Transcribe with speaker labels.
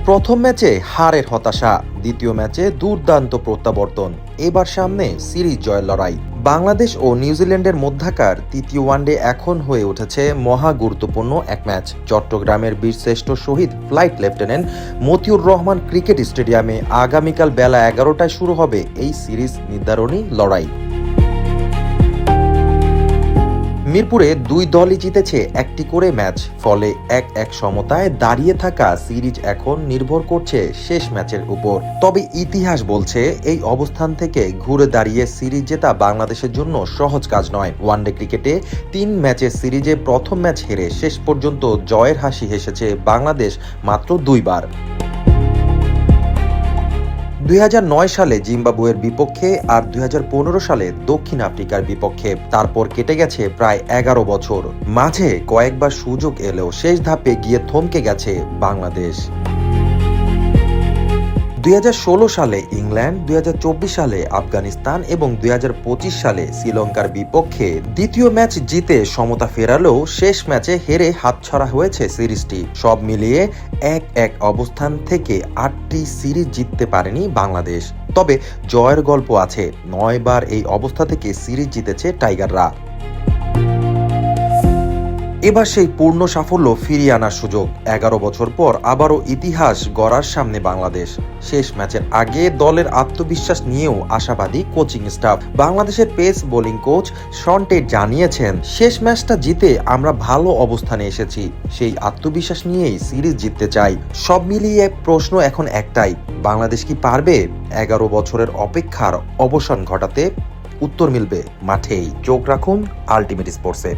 Speaker 1: প্রথম ম্যাচে হারের হতাশা, দ্বিতীয় ম্যাচে দুর্দান্ত প্রত্যাবর্তন, এবার সামনে সিরিজ জয়ের লড়াই। বাংলাদেশ ও নিউজিল্যান্ডের মধ্যকার তৃতীয় ওয়ানডে এখন হয়ে উঠেছে মহা গুরুত্বপূর্ণ এক ম্যাচ। চট্টগ্রামের বীরশ্রেষ্ঠ শহীদ flight lieutenant Motiur Rahman cricket স্টেডিয়ামে আগামীকাল বেলা 11টায় শুরু হবে এই সিরিজ নির্ধারণী লড়াই। মিরপুরে দুই দলই জিতেছে একটি করে ম্যাচ, ফলে 1-1 সমতায় দাঁড়িয়ে থাকা সিরিজ এখন নির্ভর করছে শেষ ম্যাচের উপর। তবে ইতিহাস বলছে এই অবস্থান থেকে ঘুরে দাঁড়িয়ে সিরিজ জেতা বাংলাদেশের জন্য সহজ কাজ নয়। ওয়ানডে ক্রিকেটে 3 ম্যাচের সিরিজে প্রথম ম্যাচ হেরে শেষ পর্যন্ত জয়ের হাসি হেসেছে বাংলাদেশ মাত্র 2 বার। 2009 সালে জিম্বাবুয়ের বিপক্ষে আর 2015 সালে দক্ষিণ আফ্রিকার বিপক্ষে, তারপর কেটে গেছে প্রায় 11 বছর। মাঝে কয়েকবার সুযোগ এলেও শেষ ধাপে গিয়ে থমকে গেছে বাংলাদেশ। 2016 সালে ইংল্যান্ড, 2024 সালে আফগানিস্তান এবং 2025 সালে শ্রীলঙ্কার বিপক্ষে দ্বিতীয় ম্যাচ জিতে সমতা ফেরালেও শেষ ম্যাচে হেরে হাতছাড়া হয়েছে সিরিজটি। সব মিলিয়ে 1-1 অবস্থান থেকে 8টি সিরিজ জিততে পারেনি বাংলাদেশ। তবে জয়ের গল্প আছে, 9 বার এই অবস্থা থেকে সিরিজ জিতেছে টাইগাররা। এবার সেই পূর্ণ সাফল্য ফিরিয়ে আনার সুযোগ। 11 বছর পর আবারও ইতিহাস গড়ার সামনে বাংলাদেশ। শেষ ম্যাচের আগে দলের আত্মবিশ্বাস নিয়েও আশাবাদী কোচিং স্টাফ। বাংলাদেশের pace bowling coach Shaun Tait জানিয়েছেন, শেষ ম্যাচটা জিতে আমরা ভালো অবস্থানে এসেছি, সেই আত্মবিশ্বাস নিয়েই সিরিজ জিততে চাই। সব মিলিয়ে প্রশ্ন এখন একটাই, বাংলাদেশ কি পারবে 11 বছরের অপেক্ষার অবসান ঘটাতে? উত্তর মিলবে মাঠেই। চোখ রাখুন আলটিমেট স্পোর্টসে।